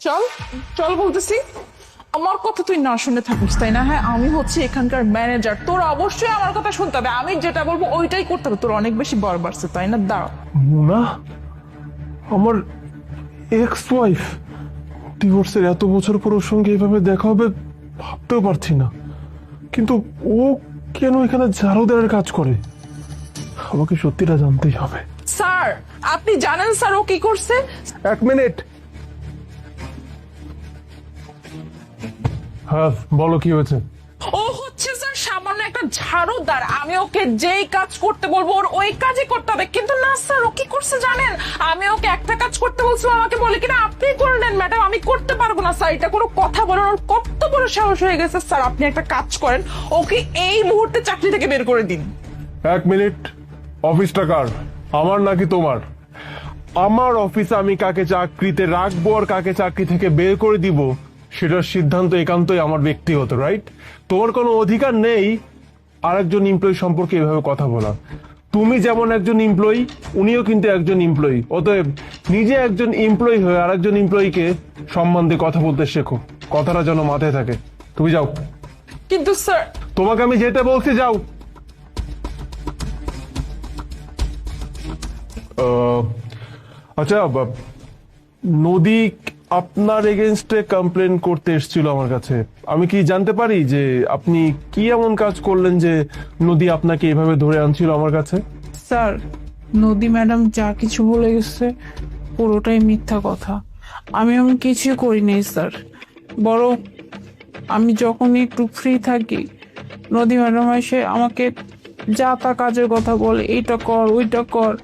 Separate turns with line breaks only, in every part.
চল চল বলতেছি। আমার কথা তুই না শুনে থাকিস তাই না? হ্যাঁ, আমি হচ্ছে এখানকার ম্যানেজার, তোর অবশ্যই আমার কথা শুনতে হবে, আমি যেটা বলবো ওইটাই করতে হবে। তোর অনেক বেশি বর বাড়ছে তাই না? দাঁড়া।
মোনা, আমার এক্স ওয়াইফ, ডিভোর্সের এত বছর পর ওর সঙ্গে এভাবে দেখা হবে ভাবতেও পারছি না। কিন্তু ও কেন এখানে ঝাড়ুদারের কাজ করে? আমাকে সত্যিটা জানতেই হবে।
স্যার, আপনি জানেন স্যার ও কি করছে?
এক মিনিট। হ্যাঁ বলো, কি হয়েছে?
ও হচ্ছে স্যার সামান্য একটা ঝাড়ুদার, আমি ওকে যেই কাজ করতে বলবো ওর ওই কাজই করতে হবে। কিন্তু না স্যার, ও কি করছে জানেন? আমি ওকে একটা কাজ করতে বলছি, আমাকে বলে কিনা আপনি করে নেন ম্যাডাম, আমি করতে পারবো না। স্যার, এটা কোনো কথা বলেন? ওর কত বড় সাহস হয়ে গেছে। স্যার, আপনি একটা কাজ করেন, ওকে এই মুহূর্তে চাকরি থেকে বের করে দিন।
এক মিনিট। অফিসটা কার, আমার নাকি তোমার? আমার অফিসে আমি কাকে চাকরিতে রাখবো আর কাকে চাকরি থেকে বের করে দিব সেটার সিদ্ধান্ত একান্তই আমার ব্যক্তিগত, রাইট? তোমার কোনো অধিকার নেই আরেকজন এমপ্লয়ি সম্পর্কে এভাবে কথা বলা। তুমি যেমন একজন এমপ্লয়ি, উনিও কিন্তু একজন এমপ্লয়ি। অতএব নিজে একজন এমপ্লয়ি হয়ে আরেকজন এমপ্লয়িকে সম্মান দিয়ে কথা বলতে শেখো, কথাটা যেন মাথায় থাকে। তুমি যাও।
কিন্তু স্যার।
তোমাকে আমি যেতে বলছি, যাও। আচ্ছা, নদী আপনার এগেনস্টে কমপ্লেন করতে এসেছিল আমার কাছে। আমি কি জানতে পারি যে আপনি কি এমন কাজ করলেন যে নদী আপনাকে এভাবে ধরে আনছিল আমার কাছে?
স্যার, নদী ম্যাডাম যা কিছু বলে গেছে পুরোটাই মিথ্যা কথা। আমি এমন কিছুই করি নাই স্যার। বরং আমি যখনই একটু ফ্রি থাকি, নদী ম্যাডাম এসে আমাকে যা তা কাজের কথা বলে, এইটা কর ওইটা কর।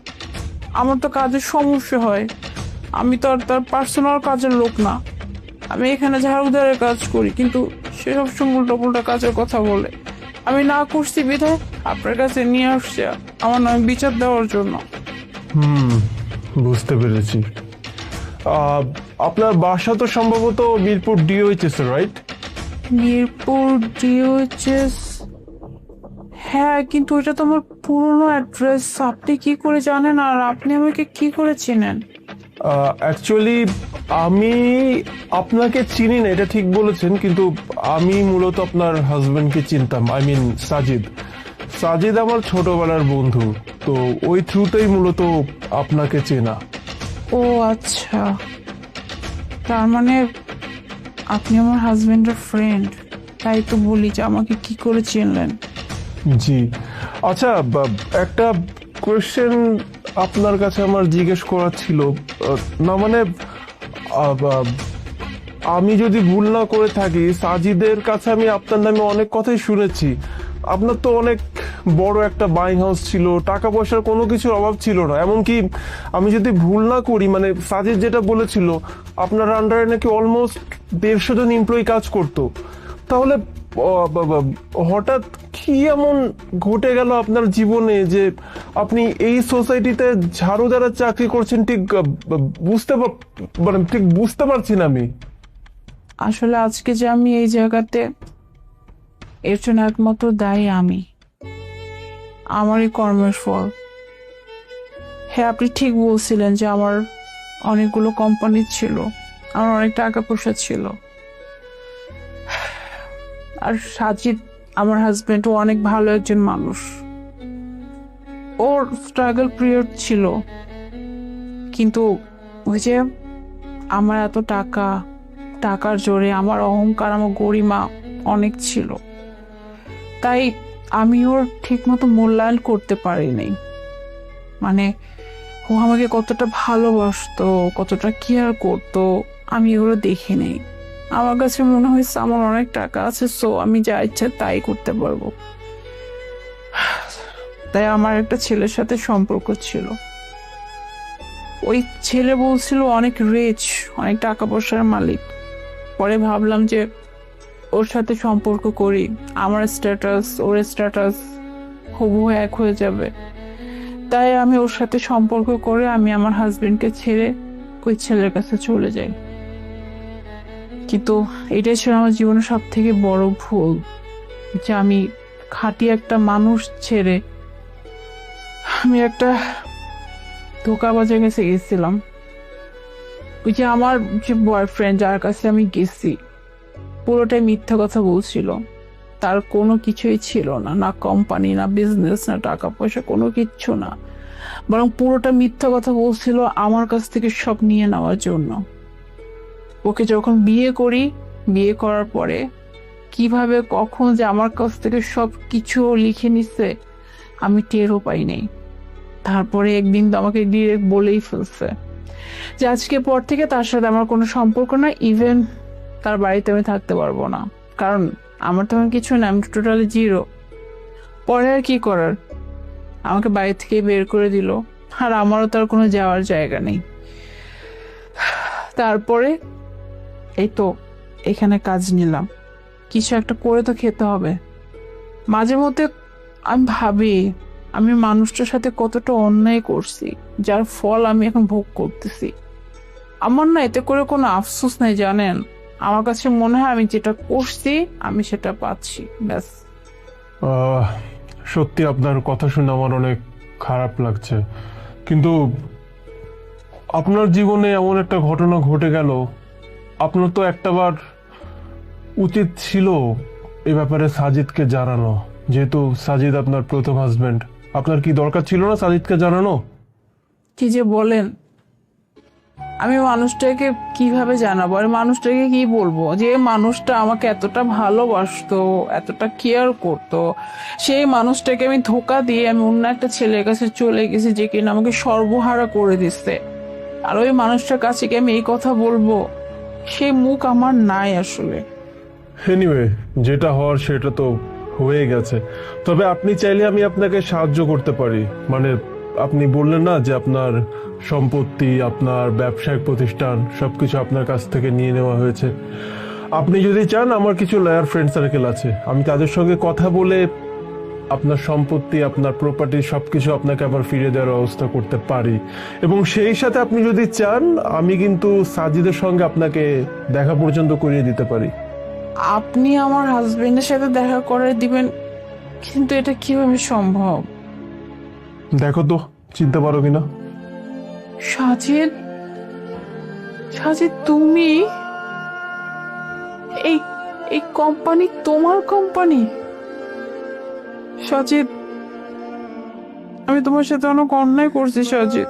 আমার তো কাজের সমস্যা হয়, আমি তো আর তার পার্সোনাল কাজের লোক না। আমি এখানে ঝাড়ুদারের কাজ করি, কিন্তু সে সবসময় উল্টা পুল্টা কাজের কথা বলে। আমি না করছি বিধায় আপনার কাছে নিয়ে আসছে আমার নামে বিচার দেওয়ার জন্য।
বুঝতে পেরেছি। আপনার বাসা তো সম্ভবত Mirpur DOHS, right?
Mirpur DOHS? হ্যাঁ, কিন্তু ওইটা তো আমার পুরনো অ্যাড্রেস। আপনি কি করে জানেন আর আপনি আমাকে কি করে চেনেন?
অ্যাকচুয়ালি আমি আপনাকে চিনি না, এটা ঠিক বলেছেন, কিন্তু আমি মূলত আপনার হাজবেন্ডকে চিনতাম। I mean Sajid. সাজিদ আমার ছোটবেলার বন্ধু, তো ওই থ্রুতেই মূলত আপনাকে চেনা।
ও আচ্ছা, তার মানে আপনি আমার হাজবেন্ডের ফ্রেন্ড। তাই তো বলি যে আমাকে কি করে চিনলেন?
জি। আচ্ছা, একটা কোয়েশ্চেন আপনার কাছে আমার জিজ্ঞেস করার ছিল। না মানে, আমি যদি ভুল না করে থাকি, সাজিদের কাছে আমি আপনার নামে অনেক কথাই শুনেছি। আপনার তো অনেক বড় একটা বাইং হাউস ছিল, টাকা পয়সার কোনো কিছুর অভাব ছিল না। এমনকি আমি যদি ভুল না করি, মানে সাজিদ যেটা বলেছিল, আপনার আন্ডারে নাকি অলমোস্ট 150 জন এমপ্লয়ি কাজ করতো। তাহলে হঠাৎ কি এমন ঘটে গেল আপনার জীবনে যে আপনি এই সোসাইটিতে ঝাড়ুদারের চাকরি করছেন? ঠিক মানে ঠিক বুঝতে পারছি না আমি।
আসলে আজকে যে আমি এই জায়গাতে, এর জন্য একমাত্র দায়ী আমি, আমারই কর্মের ফল। হ্যাঁ, আপনি ঠিক বলছিলেন যে আমার অনেকগুলো কোম্পানি ছিল, আমার অনেক টাকা পয়সা ছিল। আর সাজিদ আমার হাজবেন্ড, ও অনেক ভালো একজন মানুষ। ওর স্ট্রাগল পিরিয়ড ছিল, কিন্তু ওই যে আমার এত টাকা, টাকার জোরে আমার অহংকার, আমার গরিমা অনেক ছিল, তাই আমি ওর ঠিক মতো মূল্যায়ন করতে পারিনি। মানে ও আমাকে কতটা ভালোবাসতো, কতটা কেয়ার করতো, আমি এগুলো দেখি নেই। আমার কাছে মনে হয়েছে আমার অনেক টাকা আছে, সো আমি যা ইচ্ছা তাই করতে পারবো। তাই আমার একটা ছেলের সাথে সম্পর্ক ছিল। ওই ছেলে বলছিল অনেক রিচ, অনেক টাকা পয়সার মালিক। পরে ভাবলাম যে ওর সাথে সম্পর্ক করি, আমার স্ট্যাটাস ওর স্ট্যাটাস হুবহু এক হয়ে যাবে। তাই আমি ওর সাথে সম্পর্ক করে আমি আমার হাজবেন্ডকে ছেড়ে ওই ছেলের কাছে চলে যাই। কিন্তু এটাই ছিল আমার জীবনের সব থেকে বড় ভুল, যে আমি খাঁটি একটা মানুষ ছেড়ে আমি একটা ধোঁকাবাজের কাছে গেছিলাম। ওই যে আমার যে বয়ফ্রেন্ড যার কাছে আমি গেছি পুরোটাই মিথ্যা কথা বলছিল। তার কোনো কিছুই ছিল না, না কোম্পানি, না বিজনেস, না টাকা পয়সা, কোনো কিচ্ছু না। বরং পুরোটা মিথ্যা কথা বলছিল আমার কাছ থেকে সব নিয়ে নেওয়ার জন্য। ওকে যখন বিয়ে করি, বিয়ে করার পরে কিভাবে কখন যে আমার কাছ থেকে সব কিছু লিখে নিচ্ছে আমি টেরও পাই নাই। তারপরে একদিন তো আমাকে ডিরেক্ট বলেই ফেলছে যে আজকে পর থেকে তার সাথে আমার কোনো সম্পর্ক না, ইভেন তার বাড়িতে আমি থাকতে পারবো না, কারণ আমার তো কিছু না, আমি টোটালি জিরো। পরে আর কি করার, আমাকে বাড়ি থেকে বের করে দিল, আর আমারও তার কোনো যাওয়ার জায়গা নেই। তারপরে এই তো এখানে কাজ নিলাম, কিছু একটা করে তো খেতে হবে। মাঝে মধ্যে আমি ভাবি আমি মানুষটার সাথে কতটা অন্যায় করছি, যার ফল আমি এখন ভোগ করতেছি। আমার না এতে করে কোনো আফসোস নাই জানেন। আমার কাছে মনে হয় আমি যেটা করছি আমি সেটা পাচ্ছি, ব্যাস।
আহ, সত্যি আপনার কথা শুনে আমার অনেক খারাপ লাগছে, কিন্তু আপনার জীবনে এমন একটা ঘটনা ঘটে গেল, আপনার তো একটাবার উচিত ছিল এই ব্যাপারে সাজিদকে জানানো। যেহেতু সাজিদ আপনার প্রথম হাজবেন্ড, আপনার কি দরকার ছিল না সাজিদকে জানানো?
কি যে বলেন, আমি মানুষটাকে কিভাবে জানাবো, আর মানুষটাকে কি বলবো যে মানুষটা আমাকে এতটা ভালোবাসতো, এতটা কেয়ার করতো, সেই মানুষটাকে আমি ধোকা দিয়ে আমি অন্য একটা ছেলের কাছে চলে গেছি যে কিনা আমাকে সর্বহারা করে দিচ্ছে। আর ওই মানুষটার কাছে কি আমি এই কথা বলবো? সেই মুখ আমার নাই আসলে।
এনিওয়ে, যেটা হওয়ার সেটা তো হয়ে গেছে। তবে আপনি চাইলে আমি আপনাকে সাহায্য করতে পারি। মানে আপনি বললেন না যে আপনার সম্পত্তি, আপনার ব্যবসায়িক প্রতিষ্ঠান সবকিছু আপনার কাছ থেকে নিয়ে নেওয়া হয়েছে। আপনি যদি চান, আমার কিছু লয়ার ফ্রেন্ড সার্কেল আছে, আমি তাদের সঙ্গে কথা বলে আপনার সম্পত্তি, আপনার প্রপার্টি সবকিছু আপনাকে আবার ফিরে দেওয়ার ব্যবস্থা করতে পারি। এবং সেই সাথে আপনি যদি চান, আমি কিন্তু সাজিদের সঙ্গে আপনাকে দেখা পর্যন্ত করিয়ে দিতে পারি।
আপনি আমার হাজবেন্ডের সাথে দেখা করে দিবেন, কিন্তু এটা কিভাবে সম্ভব?
দেখো তো চিনতে পারো কিনা।
সাজিদ, সাজিদ তুমি? এই এই কোম্পানি তোমার কোম্পানি? সাজিদ, আমি তোমার সাথে অনেক অন্যায় করছি সাজিদ,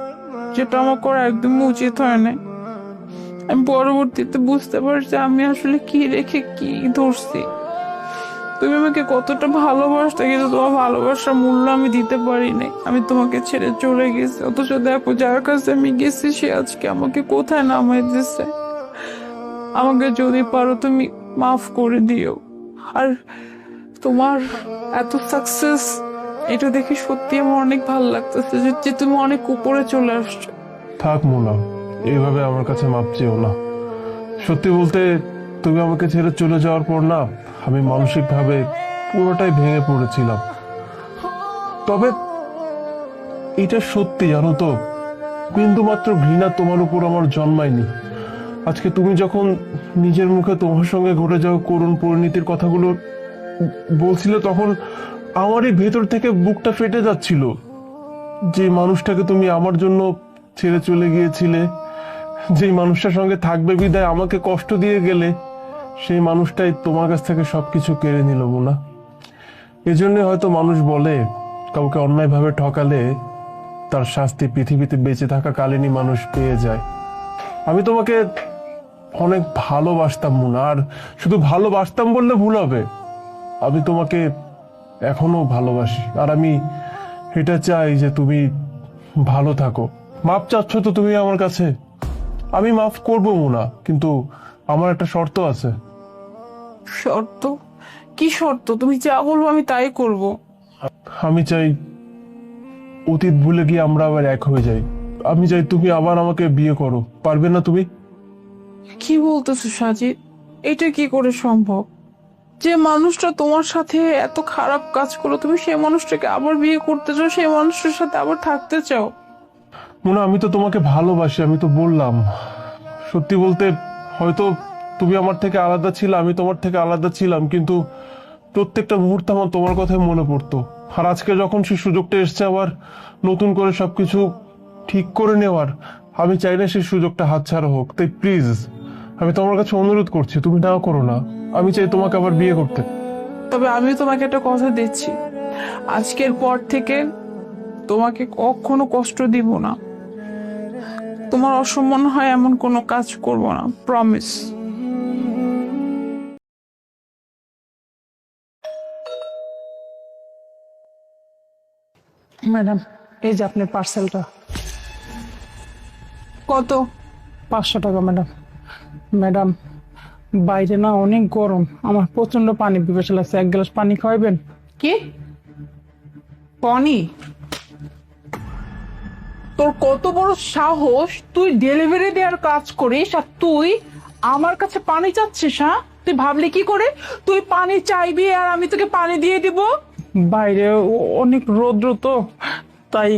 যেটা আমার করা একদমই উচিত হয় না। আমি পরবর্তীতে বুঝতে পারছি আমি আসলে কি রেখে কি ধরছি। তুমি আমাকে কতটা ভালোবাসতে, কিন্তু তোমার ভালোবাসার মূল্য আমি দিতে পারি নাই। আমি তোমাকে ছেড়ে চলে গেছি, অথচ দেখো যার কাছে আমি গেছি সে আজকে আমাকে কোথায় নামাই দিচ্ছে। আমাকে যদি পারো তুমি মাফ করে দিও। আর তোমার এত সাকসেস, এটা দেখে সত্যি আমার অনেক ভালো লাগতেছে যে তুমি অনেক উপরে চলে আসছো।
থাক মোনা, এইভাবে আমার কাছে মাপ চেও না। সত্যি বলতে, তুমি আমাকে ছেড়ে চলে যাওয়ার পর না, আমি মানসিকভাবে পুরোটাই ভেঙে পড়েছিলাম। তবে এটা সত্যি জানো তো, বিন্দু মাত্র ঘৃণা তোমার উপর আমার জন্মায়নি। আজকে তুমি যখন নিজের মুখে তোমার সঙ্গে ঘটে যাওয়া করুণ পরিণতির কথাগুলো বলছিলে, তখন আমারই ভেতর থেকে বুকটা ফেটে যাচ্ছিল। যে মানুষটাকে তুমি আমার জন্য ছেড়ে চলে গিয়েছিলে, যে মানুষটার সঙ্গে থাকবে বিদায় আমাকে কষ্ট দিয়ে গেলে, সেই মানুষটাই তোমার কাছ থেকে সবকিছু কেড়ে নিল মোনা। এজন্য হয়তো মানুষ বলে, কাউকে অন্যায়ভাবে ঠকালে তার শাস্তি পৃথিবীতে বেঁচে থাকা কালীনই মানুষ পেয়ে যায়। আমি তোমাকে অনেক ভালোবাসতাম মোনা, আর শুধু ভালোবাসতাম বললে ভুল হবে, আমি তোমাকে এখনো ভালোবাসি। আর আমি এটা চাই যে তুমি ভালো থাকো। মাপ চাচ্ছ তো তুমি আমার কাছে, আমি মাফ করবো মোনা, কিন্তু আমার একটা শর্ত আছে।
শর্ত? কি শর্ত? তুমি যা বলবো আমি তাই করব।
আমি চাই অতীত ভুলে গিয়ে আমরা আবার এক হয়ে যাই। আমি চাই তুমি আবার আমাকে বিয়ে করো, পারবে না তুমি?
কি বলতেছো সাজিদ? এটা কি করে সম্ভব? যে মানুষটা তোমার সাথে এত খারাপ কাজ করলো, তুমি সেই মানুষটাকে আবার বিয়ে করতে চাও, সেই মানুষটার সাথে আবার থাকতে চাও?
মোনা, আমি তো তোমাকে ভালোবাসি, আমি তো বললাম। সত্যি বলতে, হয়তো তুমি আমার থেকে আলাদা ছিলে, আমি তোমার থেকে আলাদা ছিলাম, কিন্তু প্রত্যেকটা মুহূর্তে আমার তোমার কথাই মনে পড়তো। আর আজকে যখন সেই সুযোগটা এসছে আবার নতুন করে সবকিছু ঠিক করে নেওয়ার, আমি চাই না সেই সুযোগটা হাতছাড়া হোক, তাই প্লিজ আমি তোমার কাছে অনুরোধ করছি, তুমি নাও করো না। আমি চাই তোমাকে আবার বিয়ে করতে।
তবে আমি তোমাকে একটা কথা দিচ্ছি, আজকের পর থেকে তোমাকে কখনো কষ্ট দিব না, তোমার অসম্মান হয় এমন কোনো কাজ করব না, প্রমিস।
ম্যাডাম, এই যে আপনার পার্সেলটা।
কত?
500 টাকা ম্যাডাম। ম্যাডাম, বাইরে না অনেক গরম, আমার প্রচন্ড পানি পিপাসা লাগছে, 1 গ্লাস পানি খাওয়াবেন?
কি পনি, তোর কত বড় সাহস, তুই ডেলিভারি দেওয়ার কাজ করিস আর তুই আমার কাছে পানি চাচ্ছিস? হ্যাঁ, তুই ভাবলি কি করে তুই পানি চাইবি আর আমি তোকে পানি দিয়ে দিব?
বাইরে অনেক রৌদ্র তো, তাই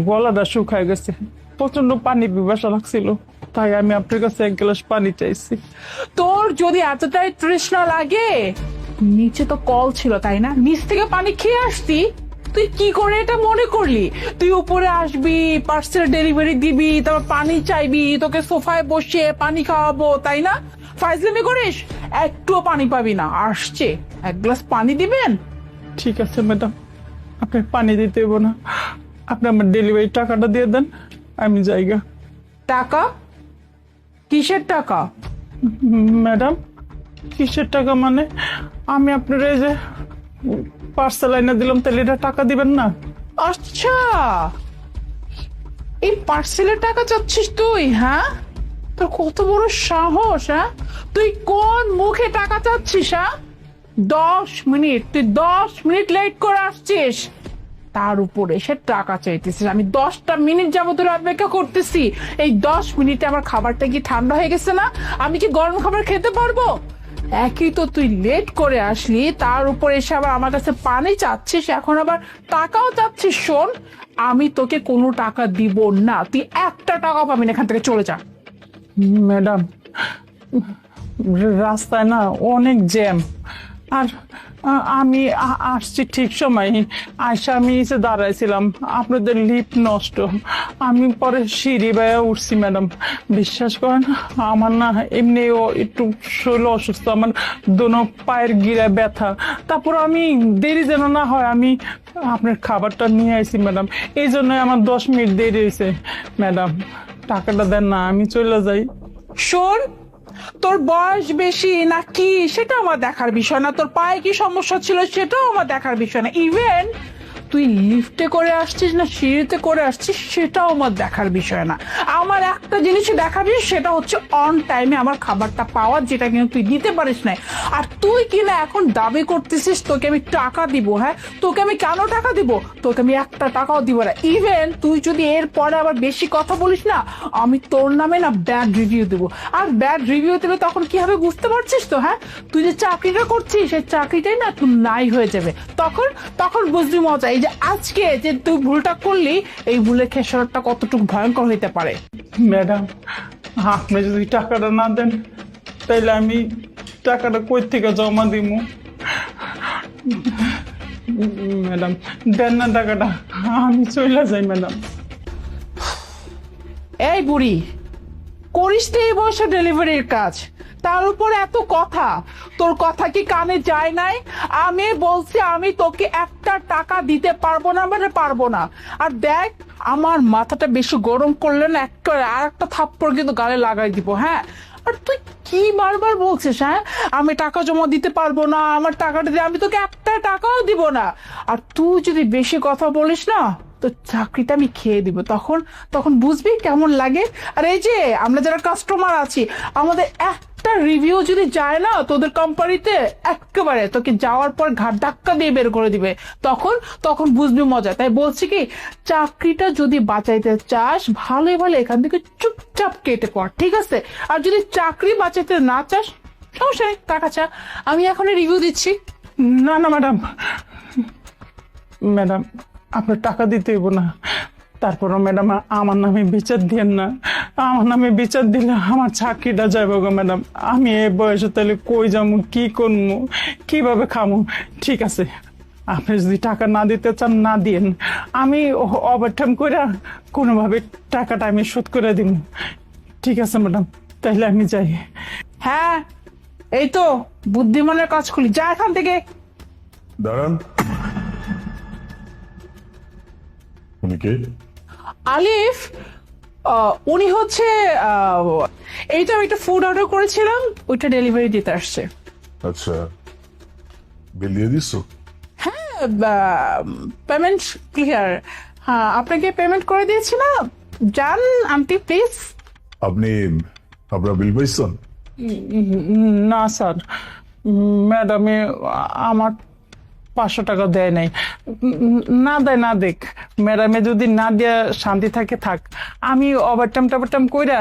গলাটা শুকায় গেছে, প্রচন্ড পানি পিপাসা লাগছিল, তাই আমি আপনার কাছে 1 গ্লাস পানি চাইছি।
তোর যদি এতটাই তৃষ্ণা লাগে, নিচে তো কল ছিল তাই না, নিচ থেকে পানি খেয়ে আসতি। তুই কি করে এটা মনে করলি তুই উপরে আসবি, পার্সেল ডেলিভারি দিবি, তারপর পানি চাইবি, তোকে সোফায় বসে পানি খাওয়াবো, তাই না? ফাইজলামি করিস, একটুও পানি পাবি না। আসছে 1 গ্লাস পানি দিবেন?
ঠিক আছে ম্যাডাম, আপনার পানি দিতে হইব না, আপনি আমার ডেলিভারি টাকাটা দিয়ে দেন, আমি যাইগা।
টাকা? কিসের টাকা?
ম্যাডাম, কিসের টাকা মানে? আমি আপনার এই যে পার্সেল আইনা দিলাম, তাহলে এটা টাকা দিবেন না?
আচ্ছা, এই পার্সেলের টাকা চাচ্ছিস তুই? হ্যাঁ, তোর কত বড় সাহস! হ্যাঁ, তুই কোন মুখে টাকা চাচ্ছিস? হ্যাঁ, 10 মিনিট, তুই 10 মিনিট লেট করে আসছিস, তার উপরে সে টাকা চাইতেছিস। আমি 10টা মিনিট যাবো তোর অপেক্ষা করতেছি, এই 10 মিনিটে আমার খাবারটা কি ঠান্ডা হয়ে গেছে না? আমি কি গরম খাবার খেতে পারবো? একই তো তুই লেট করে আসলি, তার উপর এসে আবার আমার কাছে পানি চাচ্ছিস, এখন আবার টাকাও চাচ্ছিস। শোন, আমি তোকে কোনো টাকা দিব না, তুই একটা টাকাও পাবি না, এখান থেকে চলে যা।
ম্যাডাম, রাস্তায় না অনেক জ্যাম, আর আমি আসছি ঠিক সময়, আয়সা আমি এসে দাঁড়াইছিলাম, আপনাদের লিফট নষ্ট, আমি পরে সিঁড়ি বেয়ে উঠছি। ম্যাডাম, বিশ্বাস করেন, আমার না এমনিও একটু শরীর অসুস্থ, আমার দোনো পায়ের গিরায় ব্যথা, তারপর আমি দেরি যেন না হয় আমি আপনার খাবারটা নিয়ে আইছি ম্যাডাম, এই জন্য আমার 10 মিনিট দেরি হয়েছে। ম্যাডাম, টাকাটা দেন না, আমি চলে যাই।
শোন, তোর বয়স বেশি নাকি সেটা আমার দেখার বিষয় না, তোর পায়ে কি সমস্যা ছিল সেটাও আমার দেখার বিষয় না, ইভেন তুই লিফটে করে আসছিস না সিঁড়িতে করে আসছিস সেটাও আমার দেখার বিষয় না। আমার একটা জিনিসই দেখার বিষয়, সেটা হচ্ছে অন টাইমে আমার খাবারটা পাওয়া, যেটা কিন্তু তুই দিতে পারিস না। আর তুই কিনা এখন দাবি করতেছিস তোকে আমি টাকা দিব। হ্যাঁ, তোকে আমি কেন টাকা দিব? তোকে আমি একটা টাকাও দিব না। ইভেন তুই যদি এর পরে আবার বেশি কথা বলিস না, আমি তোর নামে না ব্যাড রিভিউ দেবো। আর ব্যাড রিভিউ দেবে তখন কি হবে বুঝতে পারছিস তো? হ্যাঁ, তুই যে চাকরিটা করছিস সেই চাকরিটাই না তুই নাই হয়ে যাবে, তখন তখন বুঝবি মজা। এই যে আজকে যে তুই ভুলটা করলি, এই ভুলের খেসারতটা কতটুকু ভয়ঙ্কর হইতে পারে।
ম্যাডাম, আপনি যদি টাকাটা না দেন, তাইলে আমি টাকাটা কই থেকে জমা দিব? ম্যাডাম, দেন না টাকাটা, আমি চলে যাই। ম্যাডাম,
এই বুড়ি, করিস তো এই বয়সে ডেলিভারির কাজ, তার উপর এত কথা, তোর কথা কি কানে যায় নাই? আমি বলছি আমি তোকে একটা টাকা দিতে পারবো না, মানে পারবো না। আর দেখ, আমার মাথাটা বেশি গরম করলে না একটা আর একটা থাপ্পড় কিন্তু গালে লাগাই দিব। হ্যাঁ, আর তুই কি বারবার বলছিস? হ্যাঁ, আমি টাকা জমা দিতে পারবো না, আমার টাকাটা দিয়ে, আমি তোকে একটা টাকাও দিব না। আর তুই যদি বেশি কথা বলিস না, তো চাকরিটা আমি খেয়ে দিব, তখন তখন বুঝবি কেমন লাগে। আর এই যে আমরা যারা কাস্টমার আছি, আমাদের একটা রিভিউ যদি যায় না তোদের কোম্পানিতে, একেবারে তোকে যাওয়ার পর ঘাট ধাক্কা দিয়ে বের করে দিবে, তখন তখন বুঝবি মজা। তাই বলছি কি, চাকরিটা যদি বাঁচাইতে চাস, ভালো ভালো এখান থেকে চুপচাপ কেটে পড়, ঠিক আছে? আর যদি চাকরি বাঁচাইতে না চাস, সমস্যা নেই, টাকা চা, আমি এখন রিভিউ দিচ্ছি।
না না ম্যাডাম, ম্যাডাম আপনার টাকা দিতে হইব না। তারপরও ম্যাডাম, আমার নামে বিচার দিয়েন না, আমার নামে বিচার দিলে আমার চাকরিটা যাইব গো ম্যাডাম। আমি এই বয়সে তাহলে কই যাবো, কি করবো, কিভাবে খামো? ঠিক আছে, আপনি যদি টাকা না দিতে চান না দিন, আমি ওভারটাইম করে কোনোভাবে টাকাটা আমি শোধ করে দিব। ঠিক আছে ম্যাডাম, তাহলে আমি যাই।
হ্যাঁ, এই তো বুদ্ধিমানের কাজ খুলি, যা এখান থেকে।
দাঁড়ান, উনি কে?
আলিফ, উনি হচ্ছে এই তো আমি একটা ফুড অর্ডার করেছিলাম, ওইটা ডেলিভারি দিতে আসছে।
আচ্ছা, বিল দিয়ে দিচ্ছ?
Payment clear. হ্যাঁ, আপনাকে পেমেন্ট করে দিয়েছি না? যান আন্টি প্লিজ।
আপনি আপনার বিল পাইছেন?
না স্যার, ম্যাডামে আমার 500 টাকা দেয় নাই। না দেয় না দেখ, ম্যাডামে যদি না দেয়া শান্তি থাকে থাক, আমি ওভারটাইম টাইম কইরা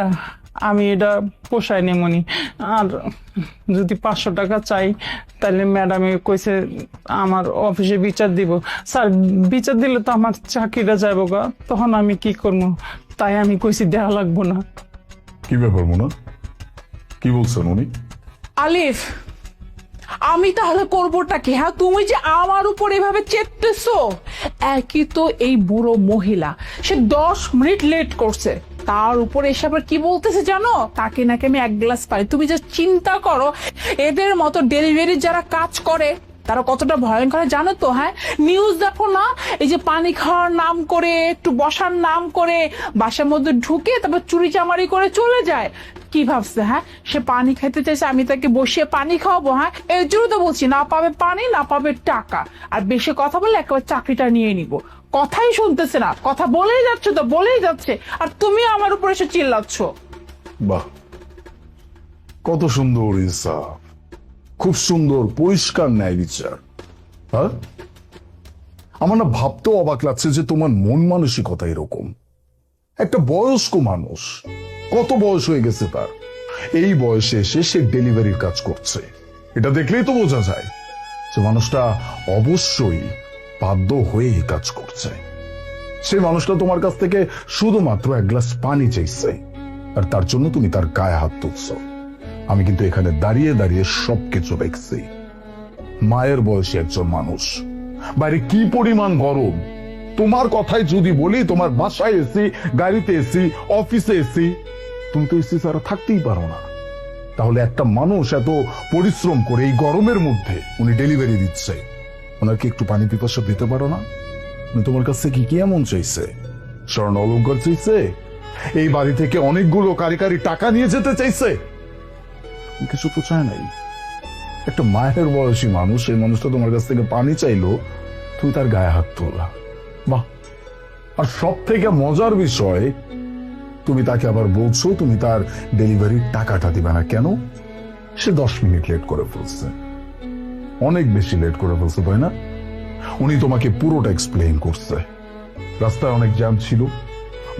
আমি এটা পোষায় নেমনি। আর যদি 500 টাকা চাই তাহলে ম্যাডামে কইছে আমার অফিসে বিচার দিব। স্যার, বিচার দিলে তো আমার চাকরিটা যাইব গা, তখন আমি কি করবো? তাই আমি কইছি দেওয়া লাগবো না।
কি ব্যাপার মোনা, কি বলছেন উনি?
আলিফ, আমি তাহলে করবোটা কি? হ্যাঁ, তুমি যে আমার উপর এভাবে চেপতেছো। একই তো এই বুড়ো মহিলা, সে 10 মিনিট লেট করছে, তার উপর এসে আবার কি বলতেছে জানো? তাকে নাকি আমি 1 গ্লাস পানি। তুমি যে চিন্তা করো, এদের মতো ডেলিভারি যারা কাজ করে তারা কতটা ভয়ঙ্কর জানো তো? হ্যাঁ, নিউজ দেখো না, এই যে পানি খাওয়ার নাম করে, একটু বসার নাম করে বাসার মধ্যে ঢুকে তারপর চুরি চামারি করে চলে যায়। কি ভাবছে? হ্যাঁ, সে পানি খাইতে চাইছে, আমি তাকে বসিয়ে পানি খাওয়াবো? হ্যাঁ, এর জন্য তো বলছি, না পাবে পানি না পাবে টাকা। আর বেশি কথা বলে একেবারে চাকরিটা নিয়ে নিব। কথাই শুনতেছে না, কথা বলেই যাচ্ছে তো বলেই যাচ্ছে, আর তুমি আমার উপর এসে চিল্লাচ্ছ।
বাহ, কত সুন্দর ইনসাফ, খুব সুন্দর পরিষ্কার ন্যায় বিচার। হ্যাঁ, আমার না ভাবতেও অবাক লাগছে যে তোমার মন মানসিকতা এরকম। একটা বয়স্ক মানুষ, কত বয়স হয়ে গেছে তার, এই বয়সে এসে সে ডেলিভারির কাজ করছে। এটা দেখলেই তো বোঝা যায় যে মানুষটা অবশ্যই বাধ্য হয়ে এই কাজ করছে। সেই মানুষটা তোমার কাছ থেকে শুধুমাত্র 1 গ্লাস পানি চাইছে, আর তার জন্য তুমি তার গায়ে হাত তুলছ। আমি কিন্তু এখানে দাঁড়িয়ে দাঁড়িয়ে সবকিছু দেখছি। মায়ের বয়সী একজন মানুষ, বাইরে কি পরিমাণ গরম। তোমার কথাই যদি বলি, তোমার বাসায় এসি, গাড়িতে এসি, অফিসে এসি, তুমি তো এসি ছাড়া থাকতেই পারো না। তাহলে একটা মানুষ এত পরিশ্রম করে এই গরমের মধ্যে উনি ডেলিভারি দিচ্ছে, ওনাকে একটু পানি পিপাসা দিতে পারো না? উনি তোমার কাছ থেকে কি এমন চাইছে? স্বর্ণ অলংকার চাইছে? এই বাড়ি থেকে অনেকগুলো কারিকারি টাকা নিয়ে যেতে চাইছে? কিছু তো চায় নাই। একটা মায়ের বয়সী মানুষ, এই মানুষটা তোমার কাছ থেকে পানি চাইলো, তুমি তার গায়ে হাত তুললা। বাহ, আর সব থেকে মজার বিষয়, তুমি তাকে আবার বলছো তুমি তার ডেলিভারির টাকাটা দিবে না। কেন? সে 10 মিনিট লেট করে ফেলছে, অনেক বেশি লেট করে ফেলছে, তাই না? উনি তোমাকে পুরোটা এক্সপ্লেইন করছে। রাস্তায় অনেক জ্যাম ছিল,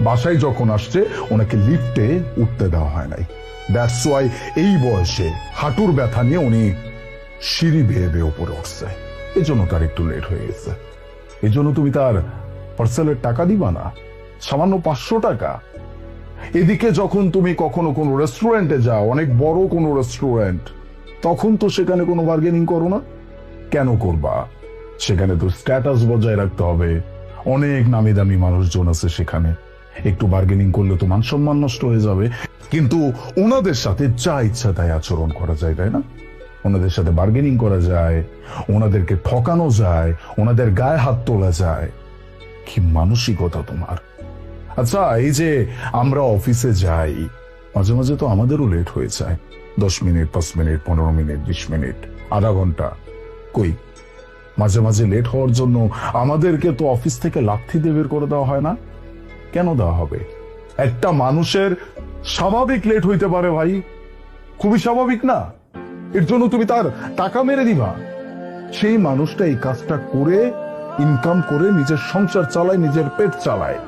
বাসায় যখন আসছে ওনাকে লিফটে উঠতে দেওয়া হয় নাই। দ্যাটস ওয়াই এই বয়সে হাঁটুর ব্যথা নিয়ে উনি সিঁড়ি বেয়ে বেয়ে উপরে উঠছে, এই জন্য তার একটু লেট হয়ে গেছে। এই জন্য তুমি তার পার্সেলের টাকা দিবা না, সামান্য 500 টাকা। এদিকে যখন তুমি কখনো কোনো রেস্টুরেন্টে যাও, অনেক বড় কোনো রেস্টুরেন্ট, তখন তো সেখানে কোনো বার্গেনিং করো না। কেন করবা? সেখানে তো স্ট্যাটাস বজায় রাখতে হবে, অনেক নামি দামি মানুষজন আছে সেখানে, একটু বার্গেনিং করলে তো মান সম্মান নষ্ট হয়ে যাবে। কিন্তু ওনাদের সাথে যা ইচ্ছা তাই আচরণ করা যায়, তাই না? ওনাদের সাথে বার্গেনিং করা যায়, ওনাদেরকে ঠকানো যায়, ওনাদের গায়ে হাত তোলা যায়। কি মানসিকতা তোমার! আচ্ছা, এই যে আমরা অফিসে যাই, মাঝে মাঝে তো আমাদেরও লেট হয়ে যায়, 10 মিনিট, 5 মিনিট, 15 মিনিট, 20 মিনিট, আধা ঘন্টা। কই, মাঝে মাঝে লেট হওয়ার জন্য আমাদেরকে তো অফিস থেকে লাথি দিয়ে বের করে দেওয়া হয় না? কেন দেওয়া হবে? একটা মানুষের স্বাভাবিক লেট হইতে পারে ভাই, খুবই স্বাভাবিক না? এর জন্য তুমি তার টাকা মেরে দিবা? সেই মানুষটা এই কাজটা করে ইনকাম করে নিজের সংসার চালায়, নিজের পেট চালায়।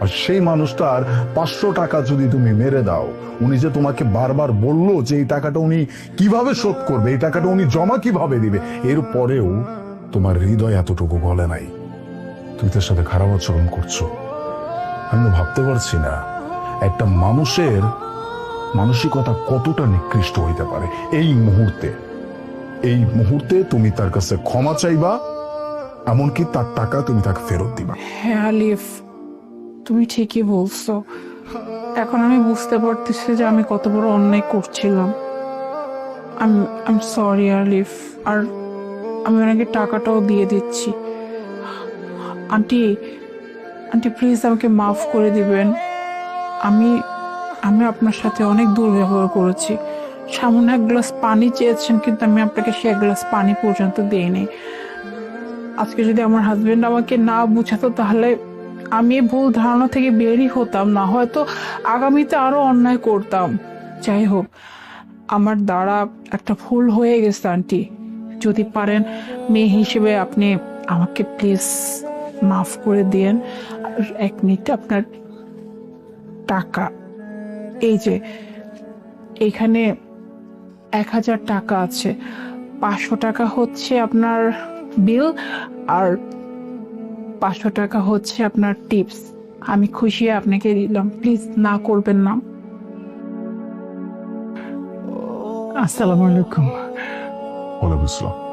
আর সেই মানুষটার 500 টাকা যদি তুমি মেরে দাও, উনি যে তোমাকে বারবার বললো যে এই টাকাটা উনি কিভাবে শোধ করবে, এই টাকাটা উনি জমা কিভাবে দিবে, এরপরেও তোমার হৃদয় এতটুকু বলে নাই, তুমি তার সাথে খারাপ আচরণ করছো। আমি তো ভাবতে পারছি না একটা মানুষের মানসিকতা কতটা নিকৃষ্ট হইতে পারে। এই মুহূর্তে তুমি তার কাছে ক্ষমা চাইবা, এমনকি তার টাকা তুমি তাকে ফেরত দিবা।
হ্যাঁ আলিফ, তুমি ঠিকই বলছো। এখন আমি বুঝতে পারতেছি যে আমি কত বড় অন্যায় করছিলাম। আম সরি আলিফ। আর আমি ওনাকে টাকাটাও দিয়ে দিচ্ছি। আন্টি, আন্টি প্লিজ আমাকে মাফ করে দিবেন। আমি আমি আপনার সাথে অনেক দুর্ব্যবহার করেছি। সামান্য এক গ্লাস পানি চেয়েছেন, কিন্তু আমি আপনাকে সে এক গ্লাস পানি পর্যন্ত দিইনি। আজকে যদি আমার হাজবেন্ড আমাকে না বুঝাতো, তাহলে আমি এই ভুল ধারণা থেকে বেরই হতাম না, হয়তো আগামীতে আরো অন্যায় করতাম। যাই হোক, আমার দ্বারা একটা ভুল হয়ে গেছে আন্টি। যদি পারেন মেয়ে হিসেবে আপনি আমাকে প্লিজ মাফ করে দিয়েন। আর 1 মিনিট, আপনার টাকা এই যে এখানে 1000 টাকা আছে। 500 টাকা হচ্ছে আপনার বিল, আর 500 টাকা হচ্ছে আপনার টিপস। আমি খুশি আপনাকে দিলাম, প্লিজ না করবেন না।
আসসালামু আলাইকুম।
ওয়ালাইকুম আসসালাম।